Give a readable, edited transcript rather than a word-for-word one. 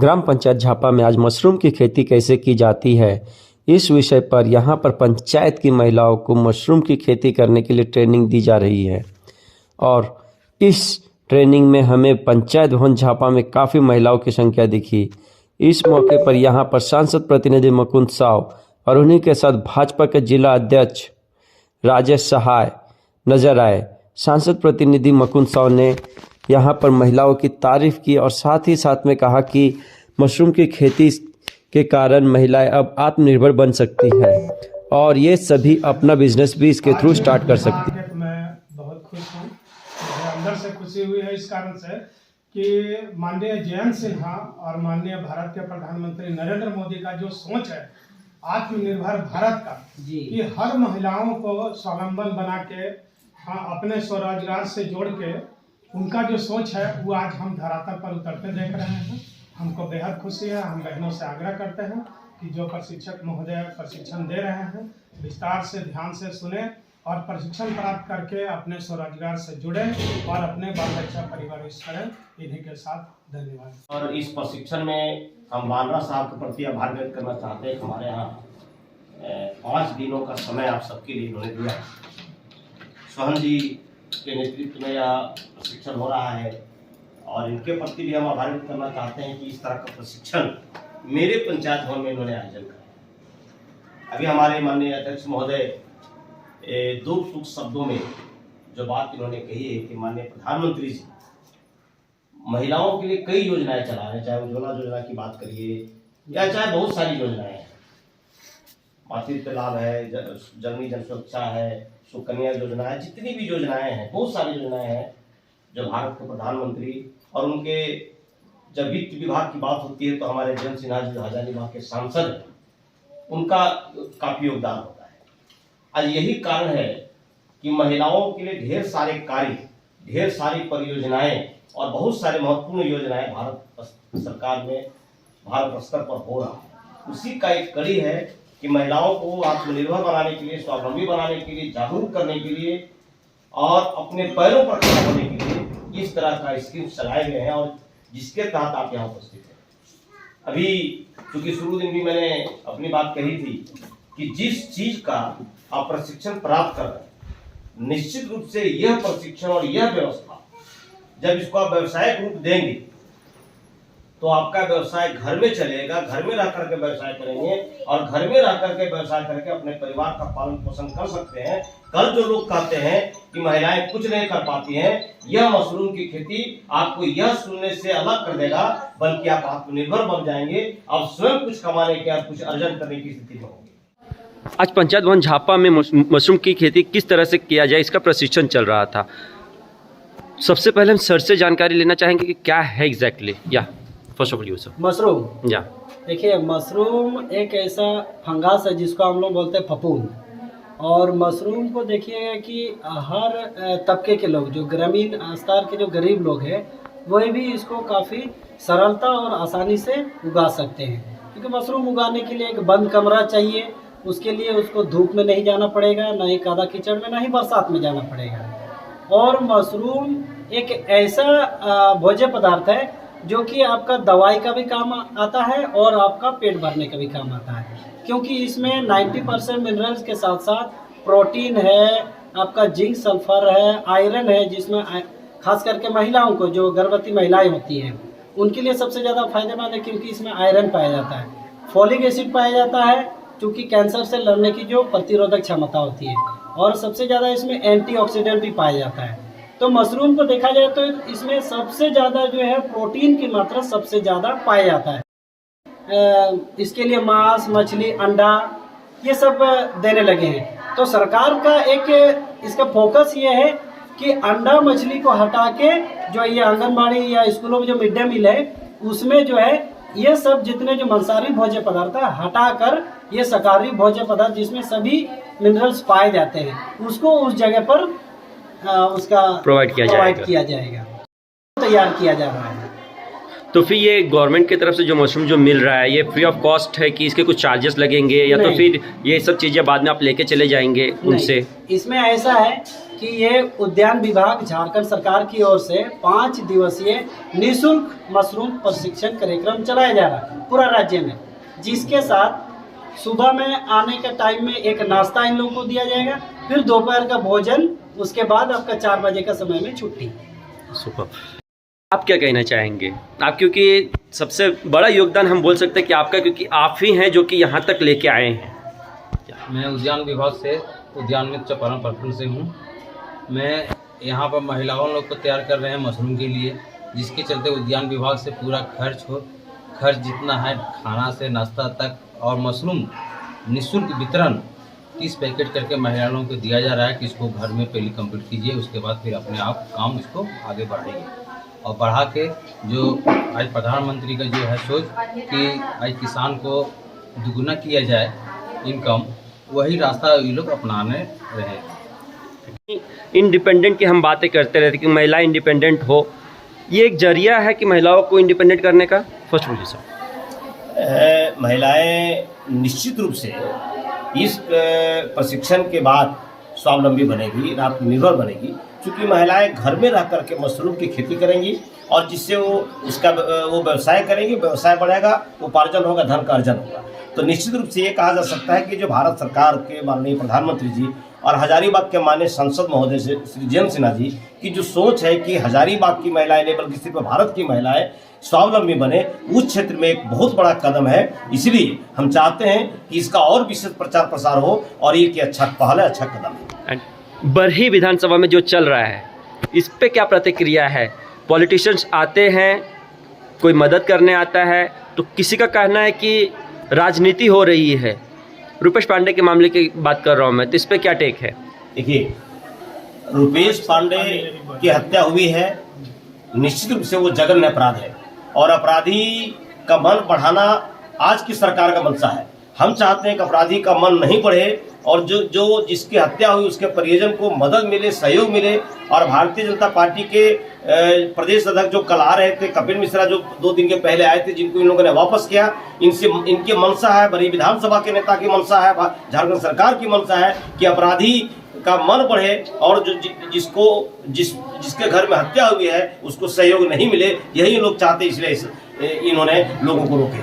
ग्राम पंचायत झापा में आज मशरूम की खेती कैसे की जाती है, इस विषय पर यहाँ पर पंचायत की महिलाओं को मशरूम की खेती करने के लिए ट्रेनिंग दी जा रही है। और इस ट्रेनिंग में हमें पंचायत भवन झापा में काफ़ी महिलाओं की संख्या दिखी। इस मौके पर यहाँ पर सांसद प्रतिनिधि मुकुंद साव और उन्हीं के साथ भाजपा के जिला अध्यक्ष राजेश सहाय नजर आए। सांसद प्रतिनिधि मुकुंद साव ने यहाँ पर महिलाओं की तारीफ की और साथ ही साथ में कहा कि मशरूम की खेती के कारण महिलाएं अब आत्मनिर्भर बन सकती हैं और ये सभी अपना बिजनेस भी इसके थ्रू स्टार्ट कर सकती हैं। मैं बहुत खुश हूँ, मुझे अंदर से खुशी हुई है इस कारण से कि माननीय जयंत सिन्हा और माननीय भारत के प्रधानमंत्री नरेंद्र मोदी का जो सोच है आत्मनिर्भर भारत का, कि हर महिलाओं को स्वावलंबन बना के अपने स्वरोजगार से जोड़ के उनका जो सोच है वो आज हम धरातल पर उतरते देख रहे हैं। हमको बेहद खुशी है। हम बहनों से आग्रह करते हैं कि जो प्रशिक्षक महोदय प्रशिक्षण दे रहे हैं विस्तार से ध्यान से सुने और प्रशिक्षण प्राप्त करके अपने स्वरोजगार से जुड़े और अपने बाल बच्चा परिवारित करें। इन्हीं के साथ धन्यवाद। और इस प्रशिक्षण में हम बालरा साहब के प्रति आभार व्यक्त करना चाहते हैं। हमारे यहाँ 5 दिनों का समय आप सबके लिए उन्होंने दिया। सोहन जी के नेतृत्व में यह प्रशिक्षण हो रहा है और इनके प्रति भी हम आभार व्यक्त करना चाहते हैं कि इस तरह का प्रशिक्षण मेरे पंचायत भवन में इन्होंने आयोजन किया। अभी हमारे माननीय अध्यक्ष महोदय 2 सूक्ष्म शब्दों में जो बात इन्होंने कही है कि माननीय प्रधानमंत्री जी महिलाओं के लिए कई योजनाएं चला रहे हैं, चाहे उज्ज्वला योजना की बात करिए या चाहे बहुत सारी योजनाएं हैं। मातृत्व लाभ है, जननी जन सुरक्षा है, सुकन्या योजना है, जितनी भी योजनाएं हैं, बहुत सारी योजनाएं हैं जो भारत के प्रधानमंत्री और उनके जब वित्त विभाग की बात होती है तो हमारे जयंत सिन्हा जी हजारीबाग के सांसद, उनका काफी योगदान होता है। आज यही कारण है कि महिलाओं के लिए ढेर सारे कार्य, ढेर सारी परियोजनाएं और बहुत सारे महत्वपूर्ण योजनाएं भारत सरकार में भारत स्तर पर हो रहा है। उसी का एक कड़ी है कि महिलाओं को आत्मनिर्भर बनाने के लिए, स्वावलंबी बनाने के लिए, जागरूक करने के लिए और अपने पैरों पर खड़ा होने के लिए इस तरह का स्कीम चलाए गए हैं और जिसके तहत आप यहाँ उपस्थित हैं। अभी चूंकि शुरू दिन भी मैंने अपनी बात कही थी कि जिस चीज का आप प्रशिक्षण प्राप्त कर रहे हैं, निश्चित रूप से यह प्रशिक्षण और यह व्यवस्था जब इसको आप व्यवसायिक रूप देंगे तो आपका व्यवसाय घर में चलेगा, घर में रह करके व्यवसाय करेंगे और घर में रह करके व्यवसाय करके अपने परिवार का पालन पोषण कर सकते हैं। कल जो लोग कहते हैं कि महिलाएं कुछ नहीं कर पाती हैं, यह मशरूम की खेती आपको यह सुनने से अलग कर देगा, बल्कि आप आत्मनिर्भर बन जाएंगे, आप स्वयं कुछ कमाने के, कुछ अर्जन करने की स्थिति में होंगे। आज पंचायत भवन झापा में मशरूम की खेती किस तरह से किया जाए इसका प्रशिक्षण चल रहा था। सबसे पहले हम सर से जानकारी लेना चाहेंगे कि क्या है एग्जैक्टली या first of all sir mushroom. या देखिए, मशरूम एक ऐसा फंगास है जिसको हम लोग बोलते हैं फफूंद। और मशरूम को देखिएगा कि हर तबके के लोग, जो ग्रामीण स्तर के जो गरीब लोग हैं, वह भी इसको काफ़ी सरलता और आसानी से उगा सकते हैं। क्योंकि मशरूम उगाने के लिए एक बंद कमरा चाहिए, उसके लिए उसको धूप में नहीं जाना पड़ेगा, ना ही कादा कीचड़ में, ना ही बरसात में जाना पड़ेगा। और मशरूम एक ऐसा भोज्य पदार्थ है जो कि आपका दवाई का भी काम आता है और आपका पेट भरने का भी काम आता है, क्योंकि इसमें 90% मिनरल्स के साथ साथ प्रोटीन है, आपका जिंक, सल्फर है, आयरन है, जिसमें खास करके महिलाओं को, जो गर्भवती महिलाएं होती हैं, उनके लिए सबसे ज़्यादा फायदेमंद है क्योंकि इसमें आयरन पाया जाता है, फोलिक एसिड पाया जाता है क्योंकि कैंसर से लड़ने की जो प्रतिरोधक क्षमता होती है, और सबसे ज़्यादा इसमें एंटीऑक्सीडेंट भी पाया जाता है। तो मशरूम को देखा जाए तो इसमें सबसे ज़्यादा जो है प्रोटीन की मात्रा सबसे ज़्यादा पाया जाता है। इसके लिए मांस, मछली, अंडा ये सब देने लगे हैं। तो सरकार का एक इसका फोकस ये है कि अंडा मछली को हटा के जो ये आंगनबाड़ी या स्कूलों में जो मिड डे मील है उसमें जो है ये सब जितने जो मांसाहारी भोज्य पदार्थ है हटाकर ये शाकाहारी भोज्य पदार्थ जिसमें सभी मिनरल्स पाए जाते हैं उसको उस जगह पर उसका प्रोवाइड किया जाएगा, तैयार किया जा रहा है। तो फिर ये गवर्नमेंट की तरफ से जो मशरूम जो मिल रहा है ये फ्री ऑफ कॉस्ट है कि इसके कुछ चार्जेस लगेंगे या तो नहीं। फिर ये सब चीज़ें बाद में आप लेके चले जाएंगे उनसे? नहीं, इसमें ऐसा है कि ये उद्यान विभाग झारखंड सरकार की ओर से 5 दिवसीय निःशुल्क मशरूम प्रशिक्षण कार्यक्रम चलाया जा रहा है पूरा राज्य में, जिसके साथ सुबह में आने के टाइम में एक नाश्ता इन लोगों को दिया जाएगा, फिर दोपहर का भोजन, उसके बाद आपका 4 बजे का समय में छुट्टी। सुपर। आप क्या कहना चाहेंगे? आप क्योंकि सबसे बड़ा योगदान हम बोल सकते हैं कि आपका, क्योंकि आप ही हैं जो कि यहाँ तक लेके आए हैं। मैं उद्यान विभाग से उद्यान में चपारण प्रखंड से हूँ। मैं यहाँ पर महिलाओं लोग को तैयार कर रहे हैं मशरूम के लिए, जिसके चलते उद्यान विभाग से पूरा खर्च जितना है खाना से नाश्ता तक और मशरूम निःशुल्क वितरण 30 पैकेट करके महिलाओं को दिया जा रहा है कि इसको घर में पहले कंप्लीट कीजिए, उसके बाद फिर अपने आप काम इसको आगे बढ़ाइए और बढ़ा के जो आज प्रधानमंत्री का जो है सोच कि आज किसान को दुगुना किया जाए इनकम, वही रास्ता ये लोग अपनाने रहे। इंडिपेंडेंट की हम बातें करते रहते कि महिला इंडिपेंडेंट हो, ये एक जरिया है कि महिलाओं को इंडिपेंडेंट करने का? फर्स्ट बोलिए सर। महिलाएं निश्चित रूप से इस प्रशिक्षण के बाद स्वावलंबी बनेगी, आत्मनिर्भर बनेगी, क्योंकि महिलाएं घर में रह करके मशरूम की खेती करेंगी और जिससे वो व्यवसाय करेंगी, व्यवसाय बढ़ेगा, उपार्जन होगा, धन का अर्जन होगा। तो निश्चित रूप से ये कहा जा सकता है कि जो भारत सरकार के माननीय प्रधानमंत्री जी और हजारीबाग के माननीय सांसद महोदय श्री जयंत सिन्हा जी की जो सोच है कि हजारीबाग की महिलाएं नहीं बल्कि सिर्फ भारत की महिलाएं स्वावलंबी बने, उस क्षेत्र में एक बहुत बड़ा कदम है। इसलिए हम चाहते हैं कि इसका और विशेष प्रचार प्रसार हो और ये कि अच्छा पहल है, अच्छा कदम है। बरही विधानसभा में जो चल रहा है इस पे क्या प्रतिक्रिया है? पॉलिटिशियंस आते हैं, कोई मदद करने आता है, तो किसी का कहना है कि राजनीति हो रही है। रुपेश पांडे के मामले की बात कर रहा हूँ मैं, तो इस पे क्या टेक है? देखिए, रुपेश पांडे की हत्या हुई है, निश्चित रूप से वो जघन्य अपराध है और अपराधी का मन बढ़ाना आज की सरकार का मंशा है। हम चाहते हैं कि अपराधी का मन नहीं बढ़े और जो जिसकी हत्या हुई उसके परिजन को मदद मिले, सहयोग मिले। और भारतीय जनता पार्टी के प्रदेश अध्यक्ष जो कल आ रहे थे, कपिल मिश्रा, जो 2 दिन के पहले आए थे, जिनको इन लोगों ने वापस किया, इनकी मंशा है, बड़ी विधानसभा के नेता की मंशा है, झारखंड सरकार की मंशा है कि अपराधी का मन बढ़े और जिसके घर में हत्या हुई है उसको सहयोग नहीं मिले। यही लोग चाहते, इसलिए इन्होंने लोगों को रोके।